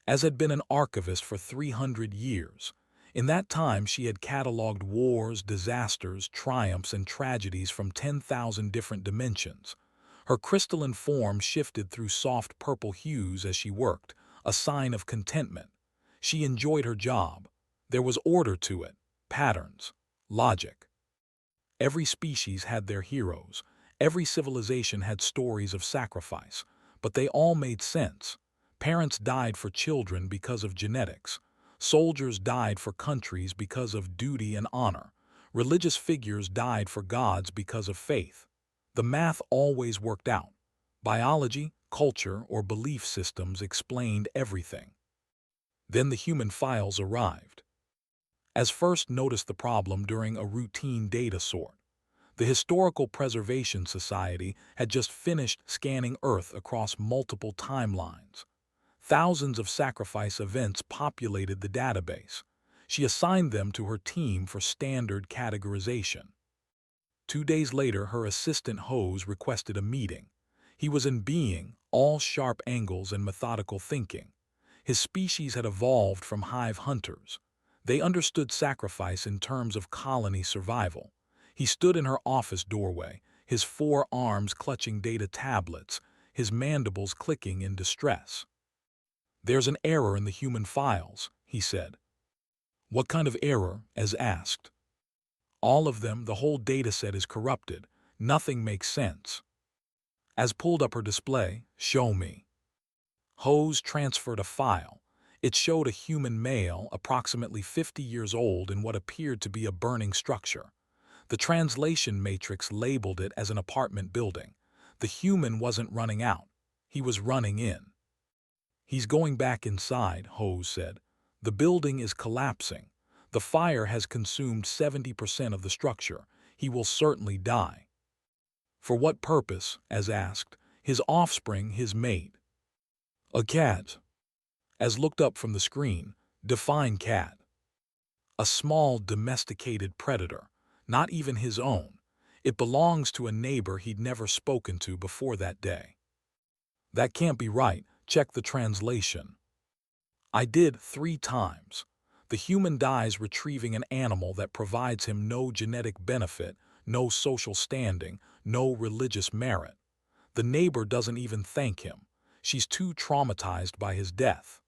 as had been an archivist for 300 years. In that time, she had cataloged wars, disasters, triumphs, and tragedies from 10,000 different dimensions. Her crystalline form shifted through soft purple hues as she worked, a sign of contentment. She enjoyed her job. There was order to it, patterns, logic. Every species had their heroes. Every civilization had stories of sacrifice, but they all made sense. Parents died for children because of genetics. Soldiers died for countries because of duty and honor. Religious figures died for gods because of faith. The math always worked out. Biology, culture, or belief systems explained everything. Then the human files arrived. As first noticed the problem during a routine data sort. The Historical Preservation Society had just finished scanning Earth across multiple timelines. Thousands of sacrifice events populated the database. She assigned them to her team for standard categorization. 2 days later, her assistant Hose requested a meeting. He was in being, all sharp angles and methodical thinking. His species had evolved from hive hunters. They understood sacrifice in terms of colony survival. He stood in her office doorway, his 4 arms clutching data tablets, his mandibles clicking in distress. "There's an error in the human files," he said. "What kind of error?" as asked. "All of them, the whole dataset is corrupted. Nothing makes sense." As pulled up her display, "Show me." Hose transferred a file. It showed a human male, approximately 50 years old, in what appeared to be a burning structure. The translation matrix labeled it as an apartment building. The human wasn't running out. He was running in. "He's going back inside," Hose said. "The building is collapsing. The fire has consumed 70% of the structure. He will certainly die." "For what purpose?" as asked. "His offspring, his mate." "A cat." As looked up from the screen, "Define cat." "A small, domesticated predator. Not even his own. It belongs to a neighbor he'd never spoken to before that day." "That can't be right. Check the translation." "I did 3 times. The human dies retrieving an animal that provides him no genetic benefit, no social standing, no religious merit. The neighbor doesn't even thank him. She's too traumatized by his death."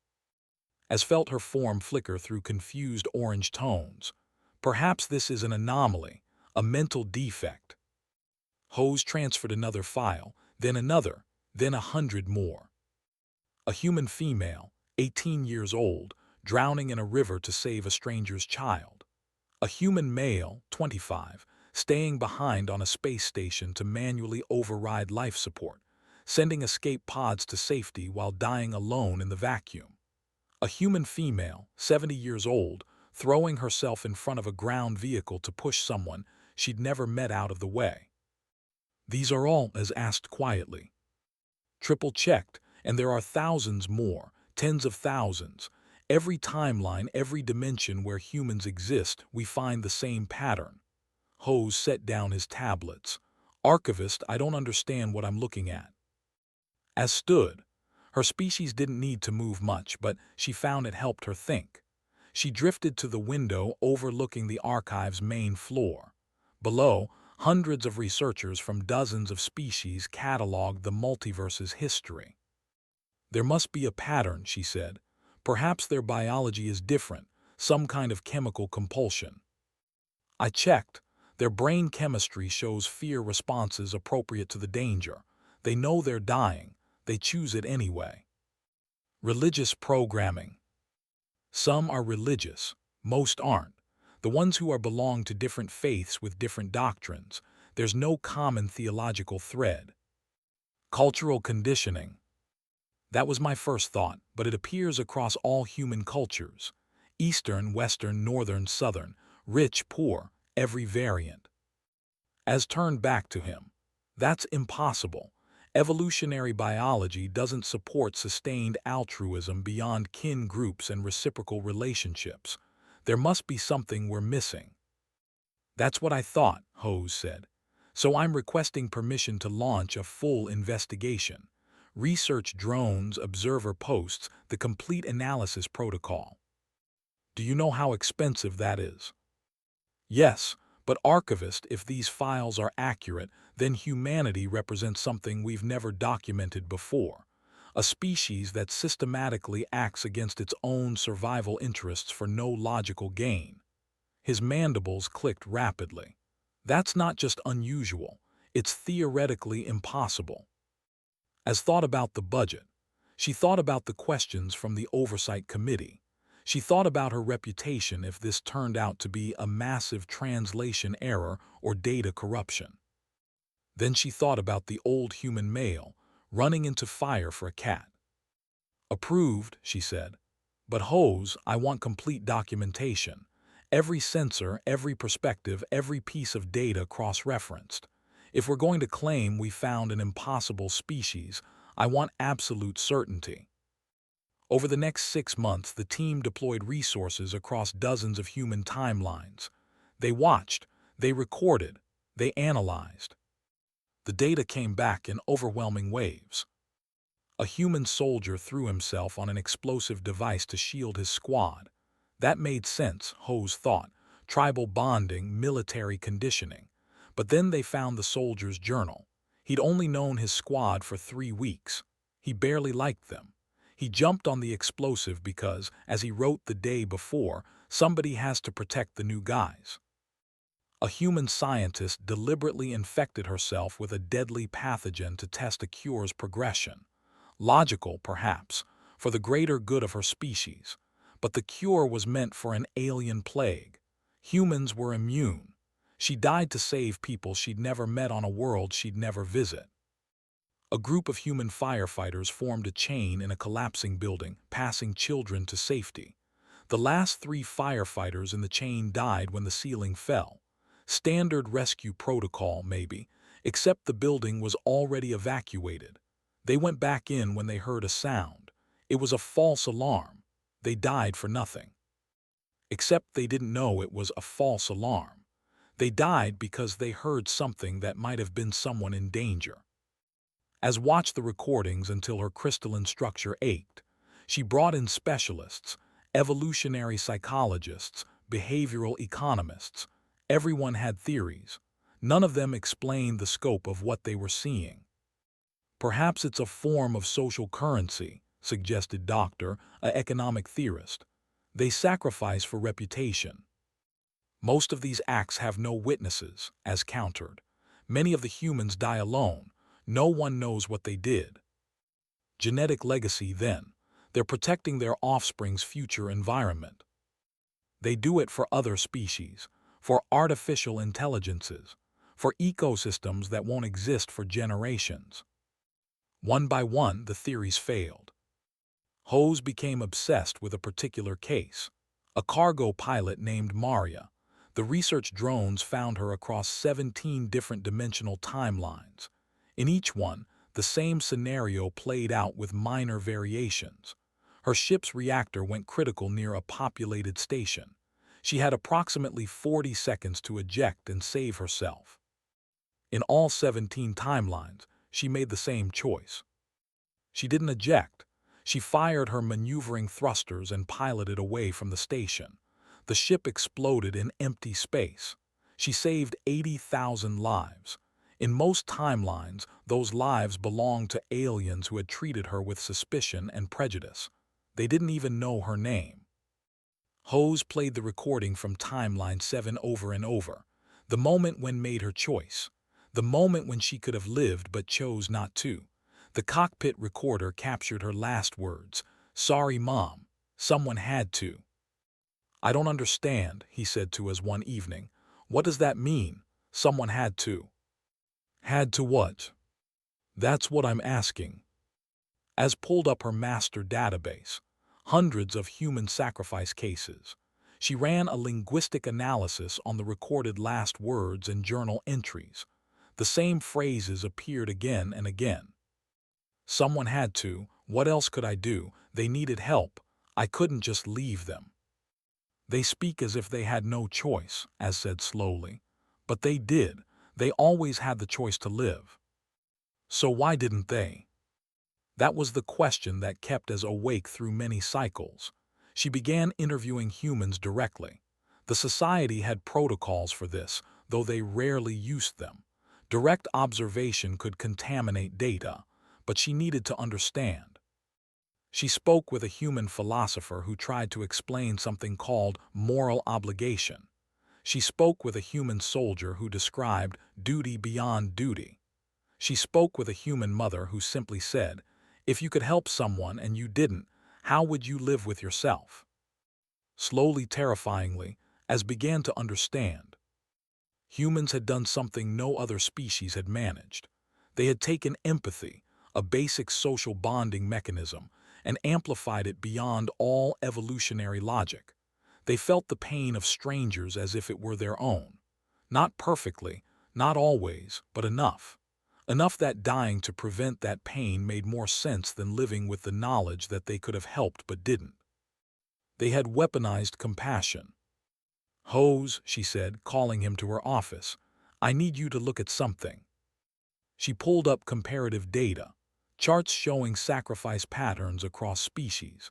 As felt her form flicker through confused orange tones. "Perhaps this is an anomaly, a mental defect." Hose transferred another file, then another, then 100 more. "A human female, 18 years old, drowning in a river to save a stranger's child. A human male, 25, staying behind on a space station to manually override life support, sending escape pods to safety while dying alone in the vacuum. A human female, 70 years old, throwing herself in front of a ground vehicle to push someone she'd never met out of the way." "These are all," as asked quietly. "Triple-checked, and there are thousands more, tens of thousands. Every timeline, every dimension where humans exist, we find the same pattern." Hose set down his tablets. "Archivist, I don't understand what I'm looking at." As stood, her species didn't need to move much, but she found it helped her think. She drifted to the window overlooking the archive's main floor. Below, hundreds of researchers from dozens of species cataloged the multiverse's history. "There must be a pattern," she said. "Perhaps their biology is different, some kind of chemical compulsion." "I checked. Their brain chemistry shows fear responses appropriate to the danger. They know they're dying. They choose it anyway." "Religious programming." "Some are religious. Most aren't. The ones who belong to different faiths with different doctrines. There's no common theological thread." "Cultural conditioning." "That was my first thought, but it appears across all human cultures. Eastern, Western, Northern, Southern, rich, poor, every variant." As turned back to him. "That's impossible. Evolutionary biology doesn't support sustained altruism beyond kin groups and reciprocal relationships. There must be something we're missing." "That's what I thought," Hose said. "So I'm requesting permission to launch a full investigation. research drones, observer posts, the complete analysis protocol. Do you know how expensive that is? Yes, but archivist, if these files are accurate, then humanity represents something we've never documented before. A species that systematically acts against its own survival interests for no logical gain. His mandibles clicked rapidly. That's not just unusual, it's theoretically impossible. As thought about the budget, she thought about the questions from the Oversight Committee. She thought about her reputation if this turned out to be a massive translation error or data corruption. Then she thought about the old human male running into fire for a cat. Approved, she said. But Hose, I want complete documentation. Every sensor, every perspective, every piece of data cross-referenced. If we're going to claim we found an impossible species, I want absolute certainty. Over the next 6 months, the team deployed resources across dozens of human timelines. They watched, they recorded, they analyzed. The data came back in overwhelming waves. A human soldier threw himself on an explosive device to shield his squad. That made sense, Hose thought. Tribal bonding, military conditioning. But then they found the soldier's journal. He'd only known his squad for 3 weeks. He barely liked them. He jumped on the explosive because, as he wrote the day before, somebody has to protect the new guys. A human scientist deliberately infected herself with a deadly pathogen to test a cure's progression. Logical, perhaps, for the greater good of her species. But the cure was meant for an alien plague. Humans were immune. She died to save people she'd never met on a world she'd never visit. A group of human firefighters formed a chain in a collapsing building, passing children to safety. The last 3 firefighters in the chain died when the ceiling fell. Standard rescue protocol, maybe, except the building was already evacuated. They went back in when they heard a sound. It was a false alarm. They died for nothing. Except they didn't know it was a false alarm. They died because they heard something that might have been someone in danger. As watched the recordings until her crystalline structure ached, she brought in specialists, evolutionary psychologists, behavioral economists. Everyone had theories. None of them explained the scope of what they were seeing. Perhaps it's a form of social currency, suggested Doctor, an economic theorist. They sacrifice for reputation. Most of these acts have no witnesses, as countered. Many of the humans die alone. No one knows what they did. Genetic legacy, then. They're protecting their offspring's future environment. They do it for other species, for artificial intelligences, for ecosystems that won't exist for generations. One by one, the theories failed. Hose became obsessed with a particular case. A cargo pilot named Maria. The research drones found her across 17 different dimensional timelines. In each one, the same scenario played out with minor variations. Her ship's reactor went critical near a populated station. She had approximately 40 seconds to eject and save herself. In all 17 timelines, she made the same choice. She didn't eject. She fired her maneuvering thrusters and piloted away from the station. The ship exploded in empty space. She saved 80,000 lives. In most timelines, those lives belonged to aliens who had treated her with suspicion and prejudice. They didn't even know her name. Hose played the recording from Timeline 7 over and over. The moment when made her choice. The moment when she could have lived but chose not to. The cockpit recorder captured her last words. "Sorry, Mom. Someone had to." "I don't understand," he said to us one evening. "What does that mean? Someone had to." Had to what? That's what I'm asking. As pulled up her master database, hundreds of human sacrifice cases. She ran a linguistic analysis on the recorded last words and journal entries. The same phrases appeared again and again. Someone had to. What else could I do? They needed help. I couldn't just leave them. They speak as if they had no choice, as said slowly. But they did. They always had the choice to live. So why didn't they? That was the question that kept us awake through many cycles. She began interviewing humans directly. The society had protocols for this, though they rarely used them. Direct observation could contaminate data, but she needed to understand. She spoke with a human philosopher who tried to explain something called moral obligation. She spoke with a human soldier who described duty beyond duty. She spoke with a human mother who simply said, "If you could help someone and you didn't, how would you live with yourself?" Slowly, terrifyingly, as began to understand. Humans had done something no other species had managed. They had taken empathy, a basic social bonding mechanism, and amplified it beyond all evolutionary logic. They felt the pain of strangers as if it were their own. Not perfectly, not always, but enough. Enough that dying to prevent that pain made more sense than living with the knowledge that they could have helped but didn't. They had weaponized compassion. "Hose," she said, calling him to her office, "I need you to look at something." She pulled up comparative data, charts showing sacrifice patterns across species,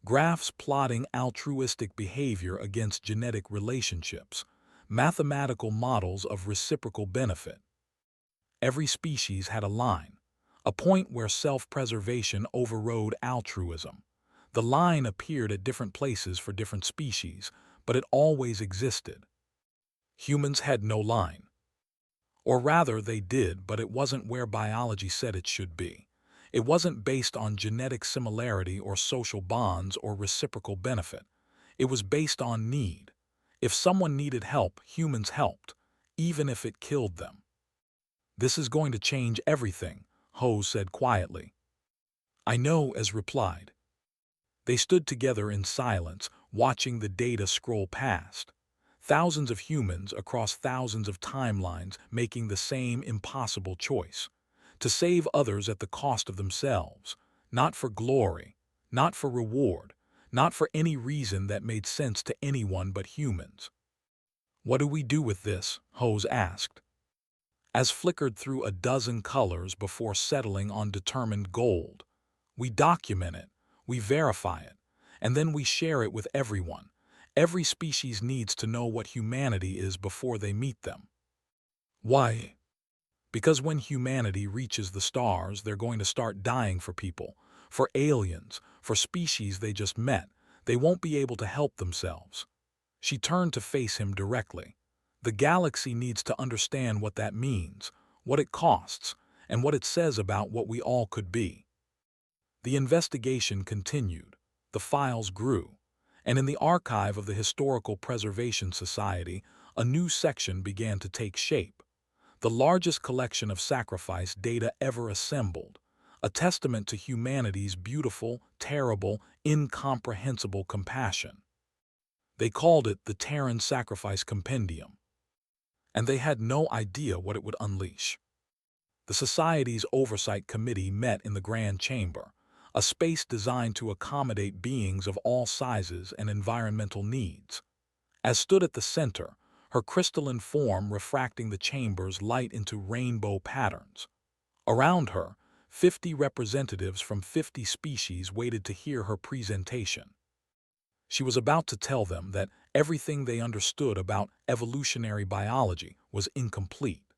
graphs plotting altruistic behavior against genetic relationships, mathematical models of reciprocal benefit. Every species had a line, a point where self-preservation overrode altruism. The line appeared at different places for different species, but it always existed. Humans had no line. Or rather, they did, but it wasn't where biology said it should be. It wasn't based on genetic similarity or social bonds or reciprocal benefit. It was based on need. If someone needed help, humans helped, even if it killed them. "This is going to change everything," Ho said quietly. "I know," Ez replied. They stood together in silence, watching the data scroll past. Thousands of humans across thousands of timelines making the same impossible choice. To save others at the cost of themselves. Not for glory, not for reward, not for any reason that made sense to anyone but humans. "What do we do with this?" Hose asked. As flickered through a dozen colors before settling on determined gold. "We document it, we verify it, and then we share it with everyone. Every species needs to know what humanity is before they meet them." "Why?" "Because when humanity reaches the stars, they're going to start dying for people, for aliens, for species they just met. They won't be able to help themselves." She turned to face him directly. "The galaxy needs to understand what that means, what it costs, and what it says about what we all could be." The investigation continued. The files grew. And in the archive of the Historical Preservation Society, a new section began to take shape. The largest collection of sacrifice data ever assembled, a testament to humanity's beautiful, terrible, incomprehensible compassion. They called it the Terran Sacrifice Compendium. And they had no idea what it would unleash. The Society's Oversight Committee met in the Grand Chamber, a space designed to accommodate beings of all sizes and environmental needs. As stood at the center, her crystalline form refracting the chamber's light into rainbow patterns. Around her, 50 representatives from 50 species waited to hear her presentation. She was about to tell them that everything they understood about evolutionary biology was incomplete.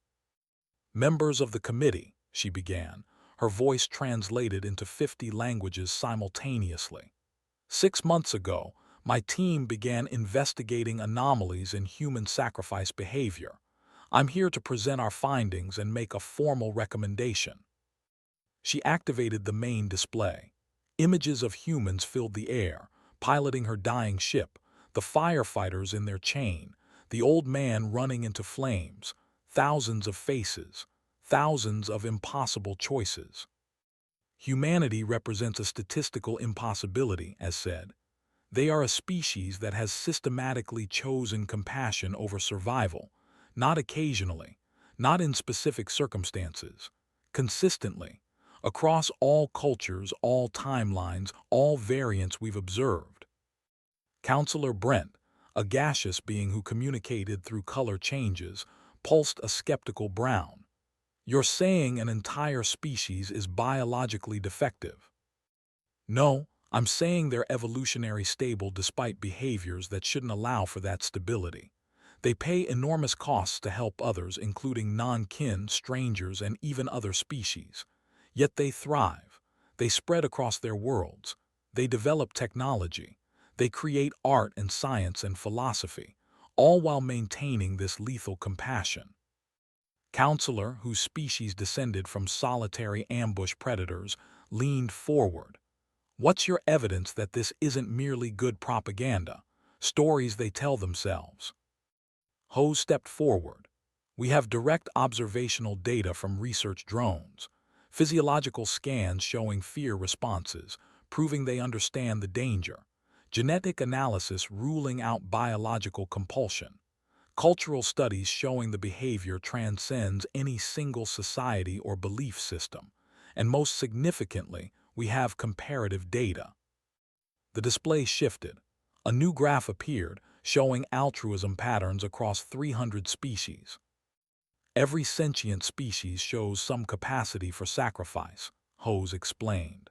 "Members of the committee," she began, her voice translated into 50 languages simultaneously. "6 months ago, my team began investigating anomalies in human sacrifice behavior. I'm here to present our findings and make a formal recommendation." She activated the main display. Images of humans filled the air, piloting her dying ship, the firefighters in their chain, the old man running into flames, thousands of faces, thousands of impossible choices. Humanity represents a statistical impossibility, as said. They are a species that has systematically chosen compassion over survival, not occasionally, not in specific circumstances, consistently, across all cultures, all timelines, all variants we've observed. Counselor Brent, a gaseous being who communicated through color changes, pulsed a skeptical brown. You're saying an entire species is biologically defective. No, I'm saying they're evolutionary stable despite behaviors that shouldn't allow for that stability. They pay enormous costs to help others, including non-kin, strangers, and even other species. Yet they thrive. They spread across their worlds. They develop technology. They create art and science and philosophy, all while maintaining this lethal compassion. Counselor, whose species descended from solitary ambush predators, leaned forward. What's your evidence that this isn't merely good propaganda, stories they tell themselves? Ho stepped forward. We have direct observational data from research drones, physiological scans showing fear responses, proving they understand the danger, genetic analysis ruling out biological compulsion, cultural studies showing the behavior transcends any single society or belief system, and most significantly, we have comparative data. The display shifted. A new graph appeared, showing altruism patterns across 300 species. Every sentient species shows some capacity for sacrifice, Hose explained.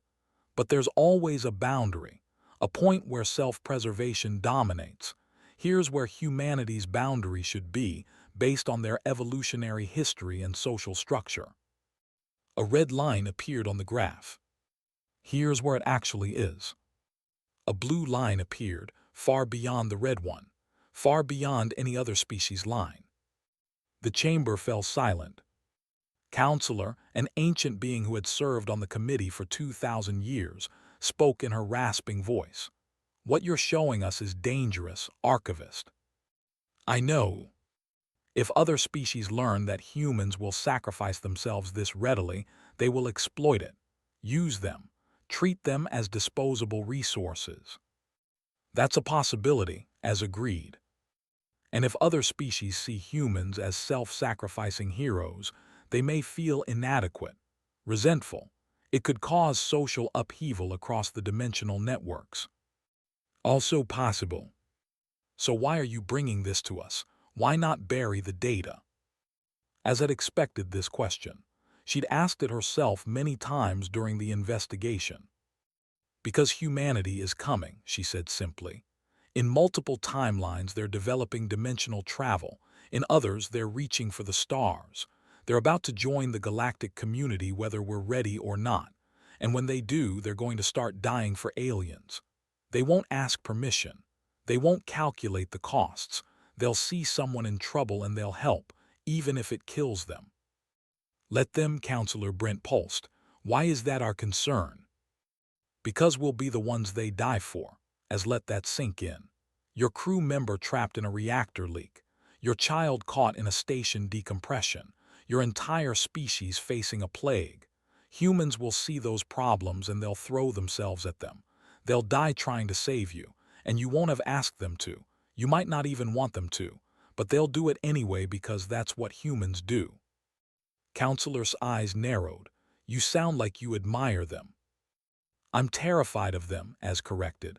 But there's always a boundary, a point where self-preservation dominates. Here's where humanity's boundary should be, based on their evolutionary history and social structure. A red line appeared on the graph. Here's where it actually is. A blue line appeared, far beyond the red one, far beyond any other species line. The chamber fell silent. Counselor, an ancient being who had served on the committee for 2,000 years, spoke in her rasping voice. What you're showing us is dangerous, Archivist. I know. If other species learn that humans will sacrifice themselves this readily, they will exploit it, use them, treat them as disposable resources. That's a possibility, as agreed. And if other species see humans as self-sacrificing heroes, they may feel inadequate, resentful. It could cause social upheaval across the dimensional networks. Also possible. So why are you bringing this to us? Why not bury the data? As had expected this question, she'd asked it herself many times during the investigation. Because humanity is coming, she said simply. In multiple timelines, they're developing dimensional travel. In others, they're reaching for the stars. They're about to join the galactic community whether we're ready or not. And when they do, they're going to start dying for aliens. They won't ask permission. They won't calculate the costs. They'll see someone in trouble and they'll help, even if it kills them. Let them, Counselor Brent pulsed. Why is that our concern? Because we'll be the ones they die for, as let that sink in. Your crew member trapped in a reactor leak, your child caught in a station decompression, your entire species facing a plague. Humans will see those problems and they'll throw themselves at them. They'll die trying to save you, and you won't have asked them to. You might not even want them to, but they'll do it anyway because that's what humans do. Counselor's eyes narrowed. You sound like you admire them. I'm terrified of them, as corrected.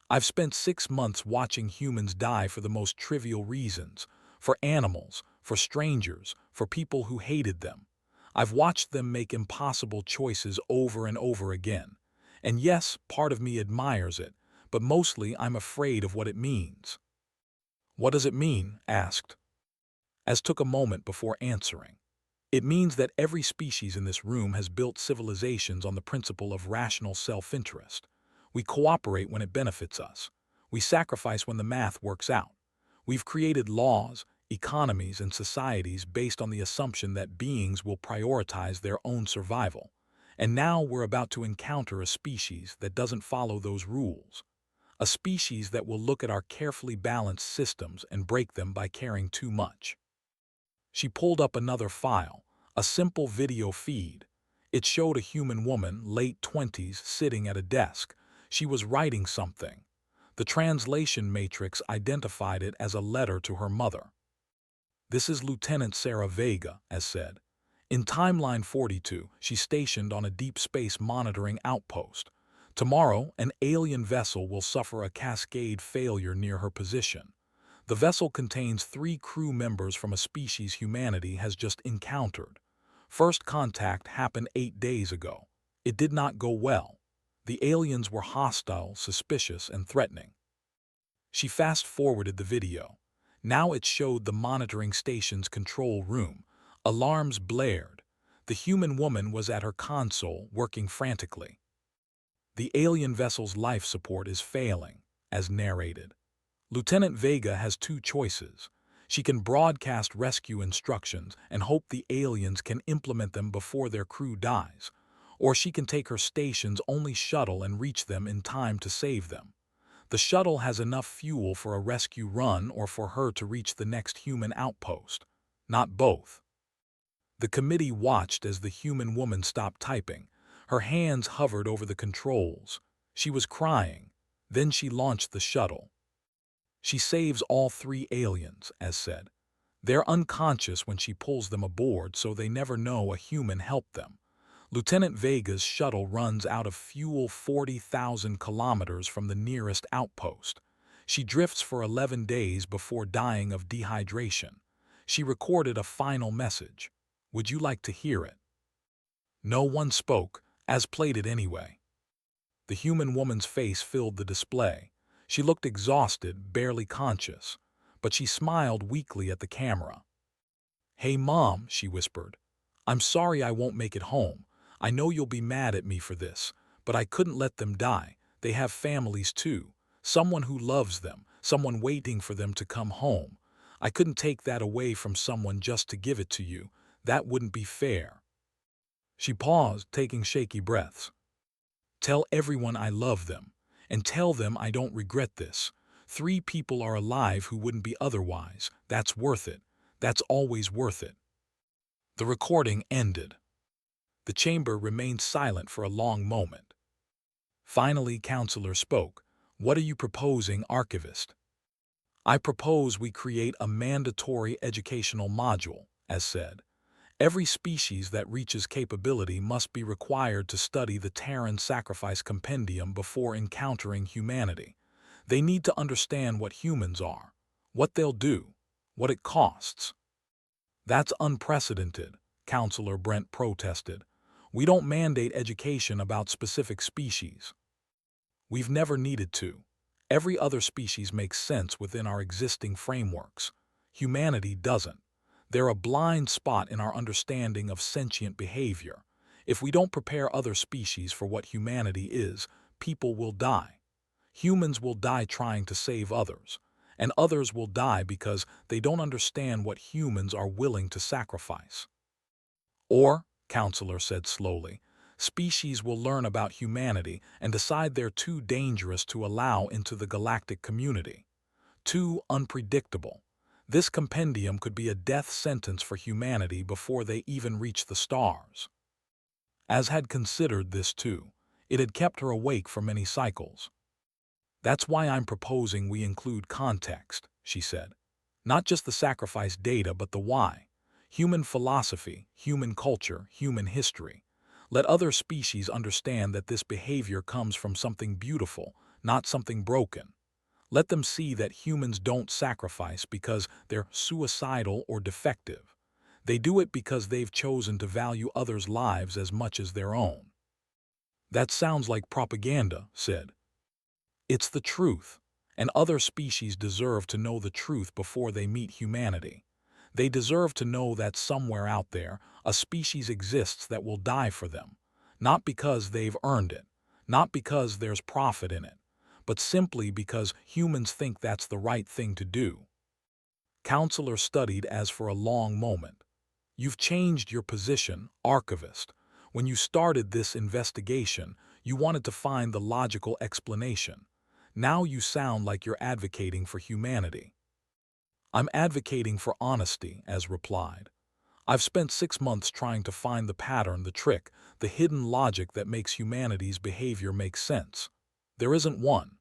I've spent 6 months watching humans die for the most trivial reasons, for animals, for strangers, for people who hated them. I've watched them make impossible choices over and over again. And yes, part of me admires it, but mostly I'm afraid of what it means. What does it mean? Asked. As took a moment before answering. It means that every species in this room has built civilizations on the principle of rational self-interest. We cooperate when it benefits us. We sacrifice when the math works out. We've created laws, economies, and societies based on the assumption that beings will prioritize their own survival. And now we're about to encounter a species that doesn't follow those rules. A species that will look at our carefully balanced systems and break them by caring too much. She pulled up another file, a simple video feed. It showed a human woman, late 20s, sitting at a desk. She was writing something. The translation matrix identified it as a letter to her mother. This is Lieutenant Sarah Vega, as said. In Timeline 42, she's stationed on a deep space monitoring outpost. Tomorrow, an alien vessel will suffer a cascade failure near her position. The vessel contains 3 crew members from a species humanity has just encountered. First contact happened 8 days ago. It did not go well. The aliens were hostile, suspicious, and threatening. She fast-forwarded the video. Now it showed the monitoring station's control room. Alarms blared. The human woman was at her console, working frantically. The alien vessel's life support is failing, as narrated. Lieutenant Vega has two choices. She can broadcast rescue instructions and hope the aliens can implement them before their crew dies, or she can take her station's only shuttle and reach them in time to save them. The shuttle has enough fuel for a rescue run or for her to reach the next human outpost. Not both. The committee watched as the human woman stopped typing. Her hands hovered over the controls. She was crying. Then she launched the shuttle. She saves all three aliens, as said. They're unconscious when she pulls them aboard, so they never know a human helped them. Lieutenant Vega's shuttle runs out of fuel 40,000 kilometers from the nearest outpost. She drifts for 11 days before dying of dehydration. She recorded a final message. Would you like to hear it? No one spoke, as played it anyway. The human woman's face filled the display. She looked exhausted, barely conscious, but she smiled weakly at the camera. "Hey, Mom," she whispered. "I'm sorry I won't make it home. I know you'll be mad at me for this, but I couldn't let them die. They have families too. Someone who loves them, someone waiting for them to come home. I couldn't take that away from someone just to give it to you. That wouldn't be fair." She paused, taking shaky breaths. "Tell everyone I love them, and tell them I don't regret this. 3 people are alive who wouldn't be otherwise. That's worth it. That's always worth it." The recording ended. The chamber remained silent for a long moment. Finally, Counselor spoke. "What are you proposing, Archivist?" "I propose we create a mandatory educational module," as said. "Every species that reaches capability must be required to study the Terran Sacrifice Compendium before encountering humanity. They need to understand what humans are, what they'll do, what it costs." "That's unprecedented," Counselor Brent protested. "We don't mandate education about specific species. We've never needed to. Every other species makes sense within our existing frameworks. Humanity doesn't. They're a blind spot in our understanding of sentient behavior. If we don't prepare other species for what humanity is, people will die. Humans will die trying to save others, and others will die because they don't understand what humans are willing to sacrifice. Or, Counselor said slowly, species will learn about humanity and decide they're too dangerous to allow into the galactic community. Too unpredictable. This compendium could be a death sentence for humanity before they even reach the stars." Az had considered this too. It had kept her awake for many cycles. "That's why I'm proposing we include context," she said. "Not just the sacrifice data, but the why. Human philosophy, human culture, human history. Let other species understand that this behavior comes from something beautiful, not something broken. Let them see that humans don't sacrifice because they're suicidal or defective. They do it because they've chosen to value others' lives as much as their own." "That sounds like propaganda," said. "It's the truth, and other species deserve to know the truth before they meet humanity. They deserve to know that somewhere out there, a species exists that will die for them, not because they've earned it, not because there's profit in it, but simply because humans think that's the right thing to do." Counselor studied Az for a long moment. "You've changed your position, Archivist. When you started this investigation, you wanted to find the logical explanation. Now you sound like you're advocating for humanity." "I'm advocating for honesty," Az replied. "I've spent 6 months trying to find the pattern, the trick, the hidden logic that makes humanity's behavior make sense. There isn't one.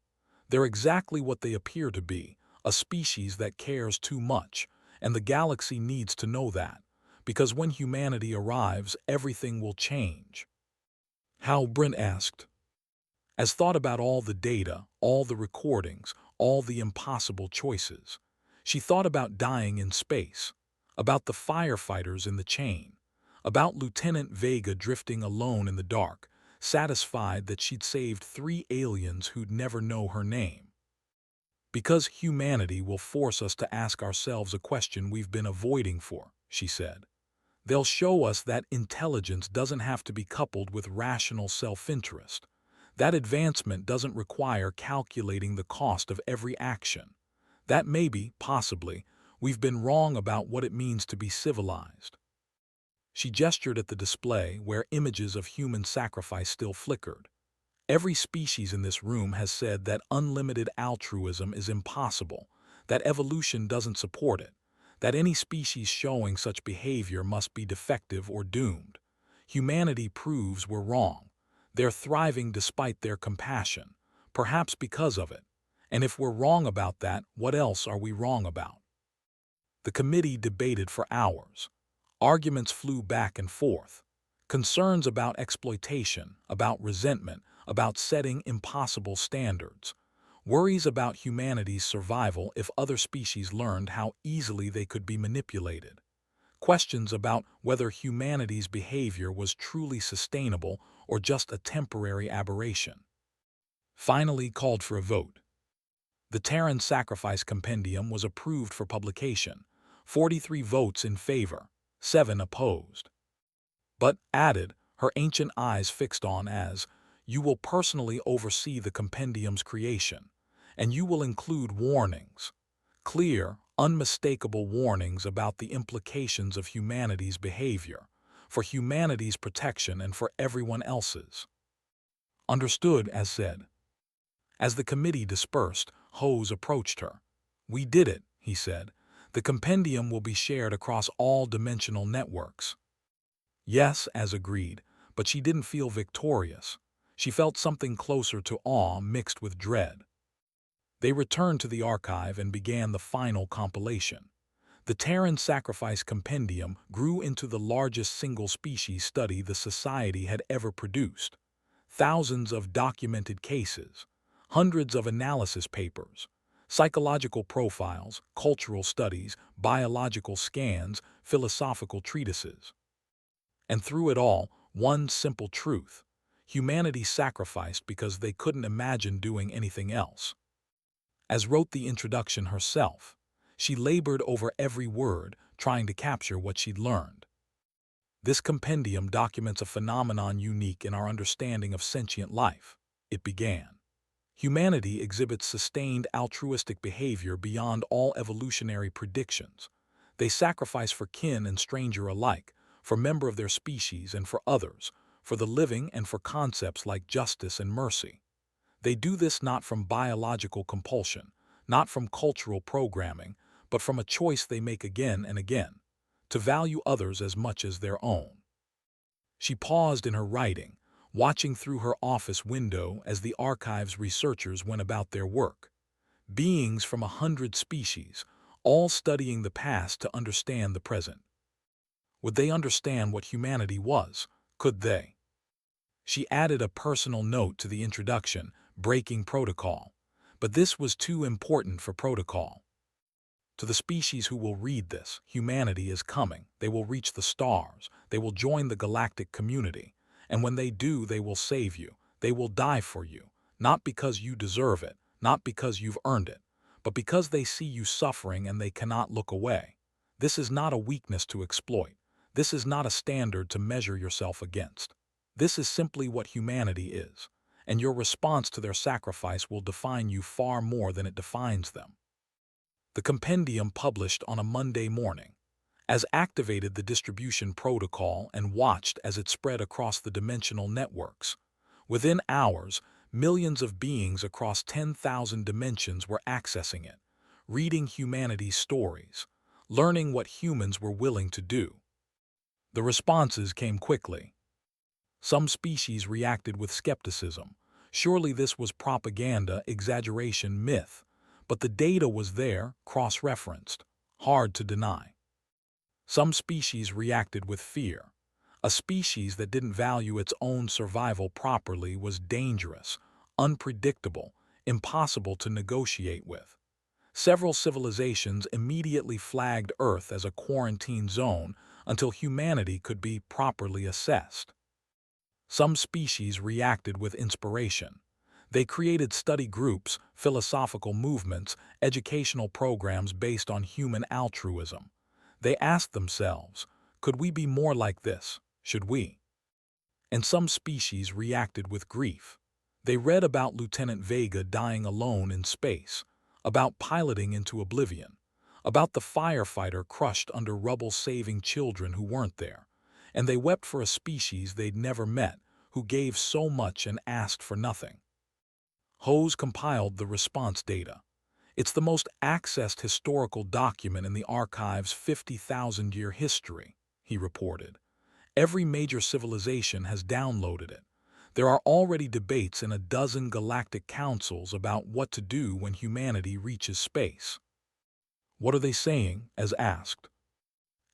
They're exactly what they appear to be, a species that cares too much, and the galaxy needs to know that, because when humanity arrives, everything will change." "How?" Brent asked. Az thought about all the data, all the recordings, all the impossible choices. She thought about dying in space, about the firefighters in the chain, About Lieutenant Vega drifting alone in the dark, satisfied that she'd saved 3 aliens who'd never know her name. Because humanity will force us to ask ourselves a question we've been avoiding for, she said. They'll show us that intelligence doesn't have to be coupled with rational self-interest. That advancement doesn't require calculating the cost of every action. That maybe, possibly, we've been wrong about what it means to be civilized. She gestured at the display where images of human sacrifice still flickered. Every species in this room has said that unlimited altruism is impossible, that evolution doesn't support it, that any species showing such behavior must be defective or doomed. Humanity proves we're wrong. They're thriving despite their compassion, perhaps because of it. And if we're wrong about that, what else are we wrong about? The committee debated for hours. Arguments flew back and forth. Concerns about exploitation, about resentment, about setting impossible standards. Worries about humanity's survival if other species learned how easily they could be manipulated. Questions about whether humanity's behavior was truly sustainable or just a temporary aberration. Finally called for a vote. The Terran Sacrifice Compendium was approved for publication. 43 votes in favor, 7 opposed. But added, her ancient eyes fixed on as, you will personally oversee the compendium's creation, and you will include warnings, clear, unmistakable warnings about the implications of humanity's behavior, for humanity's protection and for everyone else's. Understood, as said. As the committee dispersed, Hose approached her. We did it, he said. The compendium will be shared across all dimensional networks. Yes, as agreed, but she didn't feel victorious. She felt something closer to awe mixed with dread. They returned to the archive and began the final compilation. The Terran Sacrifice Compendium grew into the largest single-species study the Society had ever produced. Thousands of documented cases, hundreds of analysis papers, psychological profiles, cultural studies, biological scans, philosophical treatises. And through it all, one simple truth. Humanity sacrificed because they couldn't imagine doing anything else. As wrote the introduction herself, she labored over every word, trying to capture what she'd learned. This compendium documents a phenomenon unique in our understanding of sentient life. It began. Humanity exhibits sustained altruistic behavior beyond all evolutionary predictions. They sacrifice for kin and stranger alike, for member of their species and for others, for the living and for concepts like justice and mercy. They do this not from biological compulsion, not from cultural programming, but from a choice they make again and again, to value others as much as their own. She paused in her writing, watching through her office window as the archive's researchers went about their work. Beings from 100 species, all studying the past to understand the present. Would they understand what humanity was? Could they? She added a personal note to the introduction, breaking protocol. But this was too important for protocol. To the species who will read this, humanity is coming. They will reach the stars. They will join the galactic community. And when they do, they will save you. They will die for you. Not because you deserve it, not because you've earned it, but because they see you suffering and they cannot look away. This is not a weakness to exploit. This is not a standard to measure yourself against. This is simply what humanity is, and your response to their sacrifice will define you far more than it defines them. The compendium published on a Monday morning, as activated the distribution protocol and watched as it spread across the dimensional networks. Within hours, millions of beings across 10,000 dimensions were accessing it, reading humanity's stories, learning what humans were willing to do. The responses came quickly. Some species reacted with skepticism. Surely this was propaganda, exaggeration, myth. But the data was there, cross-referenced, hard to deny. Some species reacted with fear. A species that didn't value its own survival properly was dangerous, unpredictable, impossible to negotiate with. Several civilizations immediately flagged Earth as a quarantine zone, until humanity could be properly assessed. Some species reacted with inspiration. They created study groups, philosophical movements, educational programs based on human altruism. They asked themselves, could we be more like this? Should we? And some species reacted with grief. They read about Lieutenant Vega dying alone in space, about piloting into oblivion, about the firefighter crushed under rubble saving children who weren't there, and they wept for a species they'd never met, who gave so much and asked for nothing. Hose compiled the response data. It's the most accessed historical document in the archive's 50,000-year history, he reported. Every major civilization has downloaded it. There are already debates in a dozen galactic councils about what to do when humanity reaches space. What are they saying, as asked?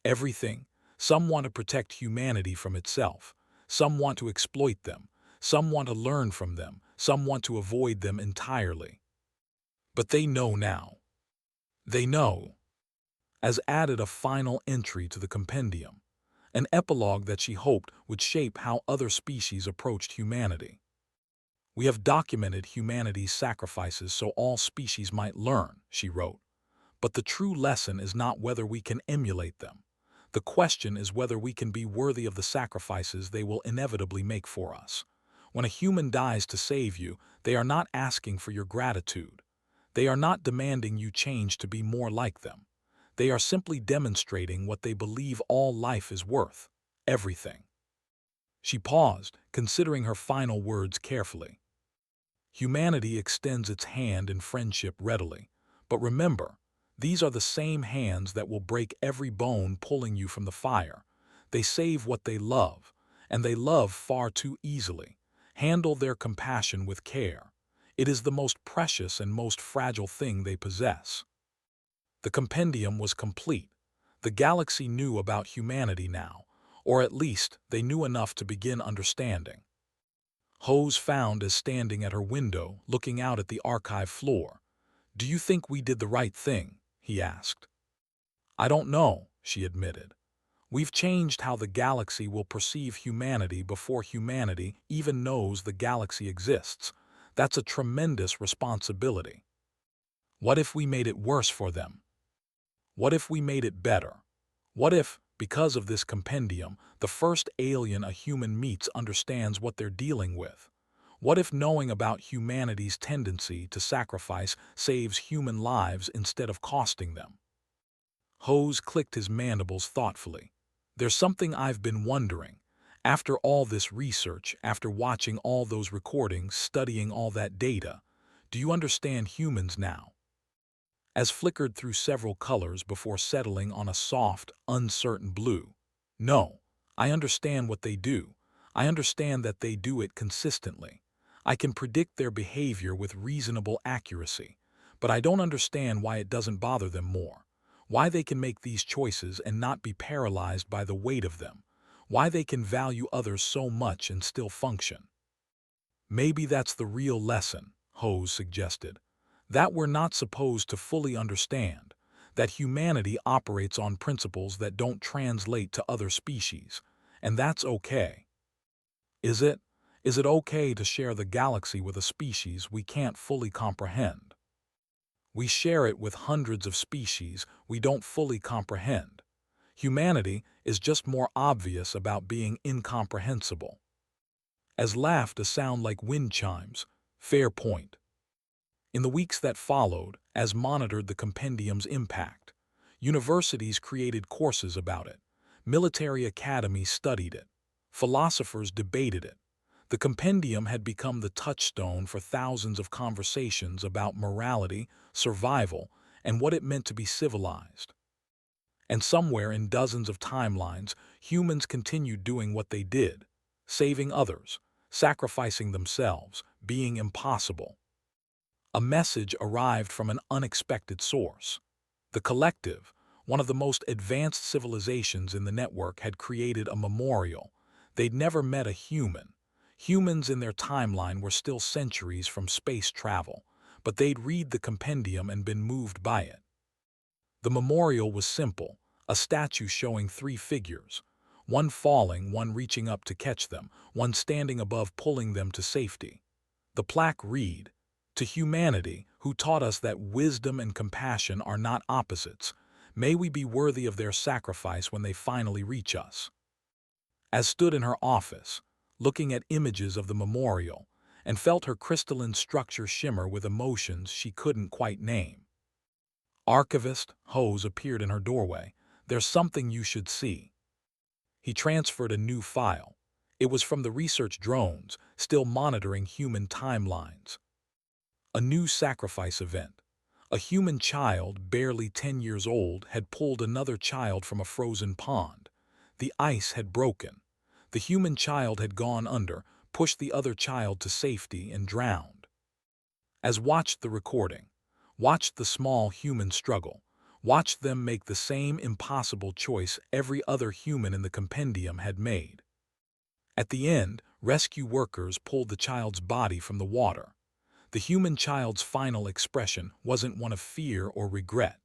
Everything. Some want to protect humanity from itself. Some want to exploit them. Some want to learn from them. Some want to avoid them entirely. But they know now. They know. As added a final entry to the compendium, an epilogue that she hoped would shape how other species approached humanity. We have documented humanity's sacrifices so all species might learn, she wrote. But the true lesson is not whether we can emulate them. The question is whether we can be worthy of the sacrifices they will inevitably make for us. When a human dies to save you, they are not asking for your gratitude. They are not demanding you change to be more like them. They are simply demonstrating what they believe all life is worth: everything. She paused, considering her final words carefully. Humanity extends its hand in friendship readily, but remember, these are the same hands that will break every bone pulling you from the fire. They save what they love, and they love far too easily. Handle their compassion with care. It is the most precious and most fragile thing they possess. The compendium was complete. The galaxy knew about humanity now, or at least they knew enough to begin understanding. Hose found as standing at her window, looking out at the archive floor. "Do you think we did the right thing?" he asked. "I don't know," she admitted. "We've changed how the galaxy will perceive humanity before humanity even knows the galaxy exists. That's a tremendous responsibility. What if we made it worse for them? What if we made it better? What if, because of this compendium, the first alien a human meets understands what they're dealing with? What if knowing about humanity's tendency to sacrifice saves human lives instead of costing them?" Hose clicked his mandibles thoughtfully. "There's something I've been wondering. After all this research, after watching all those recordings, studying all that data, do you understand humans now?" As flickered through several colors before settling on a soft, uncertain blue. "No, I understand what they do. I understand that they do it consistently. I can predict their behavior with reasonable accuracy, but I don't understand why it doesn't bother them more. Why they can make these choices and not be paralyzed by the weight of them. Why they can value others so much and still function." "Maybe that's the real lesson," Hose suggested. "That we're not supposed to fully understand. That humanity operates on principles that don't translate to other species. And that's okay." "Is it? Is it okay to share the galaxy with a species we can't fully comprehend? We share it with hundreds of species we don't fully comprehend. Humanity is just more obvious about being incomprehensible." As laughed a sound like wind chimes. "Fair point." In the weeks that followed, as monitored the compendium's impact, universities created courses about it. Military academies studied it. Philosophers debated it. The compendium had become the touchstone for thousands of conversations about morality, survival, and what it meant to be civilized. And somewhere in dozens of timelines, humans continued doing what they did, saving others, sacrificing themselves, being impossible. A message arrived from an unexpected source. The Collective, one of the most advanced civilizations in the network, had created a memorial. They'd never met a human. Humans in their timeline were still centuries from space travel, but they'd read the compendium and been moved by it. The memorial was simple: a statue showing three figures, one falling, one reaching up to catch them, one standing above pulling them to safety. The plaque read, "To humanity, who taught us that wisdom and compassion are not opposites, may we be worthy of their sacrifice when they finally reach us." As stood in her office, looking at images of the memorial, and felt her crystalline structure shimmer with emotions she couldn't quite name. Archivist Hose appeared in her doorway. "There's something you should see." He transferred a new file. It was from the research drones, still monitoring human timelines. A new sacrifice event. A human child, barely 10 years old, had pulled another child from a frozen pond. The ice had broken. The human child had gone under, pushed the other child to safety, and drowned. As watched the recording, watched the small human struggle, watched them make the same impossible choice every other human in the compendium had made. At the end, rescue workers pulled the child's body from the water. The human child's final expression wasn't one of fear or regret.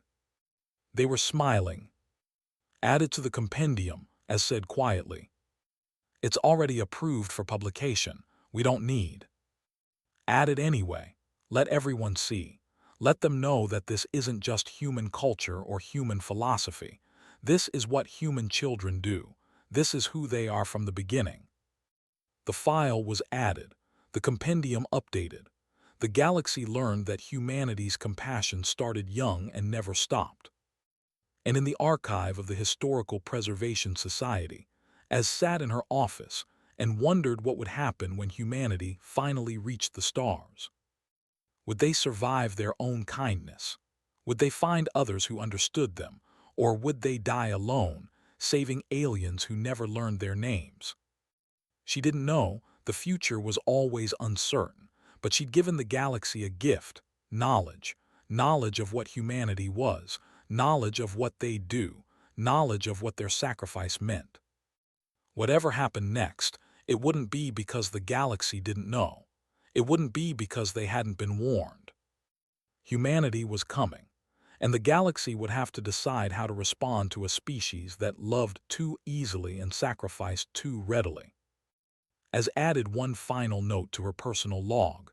They were smiling. "Added to the compendium," as said quietly. "It's already approved for publication. We don't need." "Add it anyway. Let everyone see. Let them know that this isn't just human culture or human philosophy. This is what human children do. This is who they are from the beginning." The file was added. The compendium updated. The galaxy learned that humanity's compassion started young and never stopped. And in the archive of the Historical Preservation Society, as sat in her office and wondered what would happen when humanity finally reached the stars. Would they survive their own kindness? Would they find others who understood them? Or would they die alone, saving aliens who never learned their names? She didn't know. The future was always uncertain, but she'd given the galaxy a gift: knowledge. Knowledge of what humanity was, knowledge of what they'd do, knowledge of what their sacrifice meant. Whatever happened next, it wouldn't be because the galaxy didn't know. It wouldn't be because they hadn't been warned. Humanity was coming, and the galaxy would have to decide how to respond to a species that loved too easily and sacrificed too readily. As added one final note to her personal log,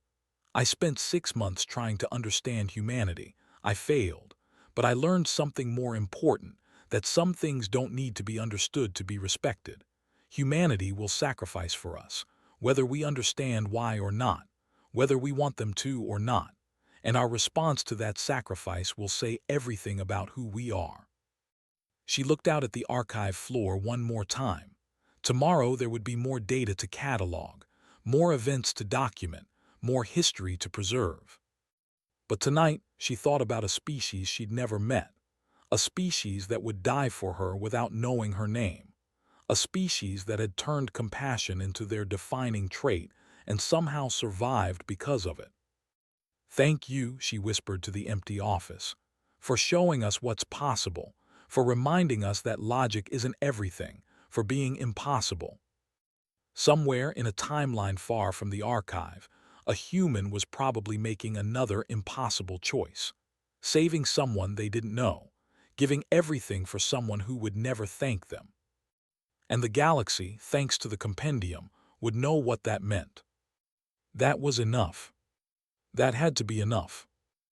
"I spent 6 months trying to understand humanity. I failed, but I learned something more important, that some things don't need to be understood to be respected. Humanity will sacrifice for us, whether we understand why or not, whether we want them to or not, and our response to that sacrifice will say everything about who we are." She looked out at the archive floor one more time. Tomorrow there would be more data to catalog, more events to document, more history to preserve. But tonight she thought about a species she'd never met, a species that would die for her without knowing her name, a species that had turned compassion into their defining trait and somehow survived because of it. "Thank you," she whispered to the empty office, "for showing us what's possible, for reminding us that logic isn't everything, for being impossible." Somewhere in a timeline far from the archive, a human was probably making another impossible choice, saving someone they didn't know, giving everything for someone who would never thank them. And the galaxy, thanks to the compendium, would know what that meant. That was enough. That had to be enough.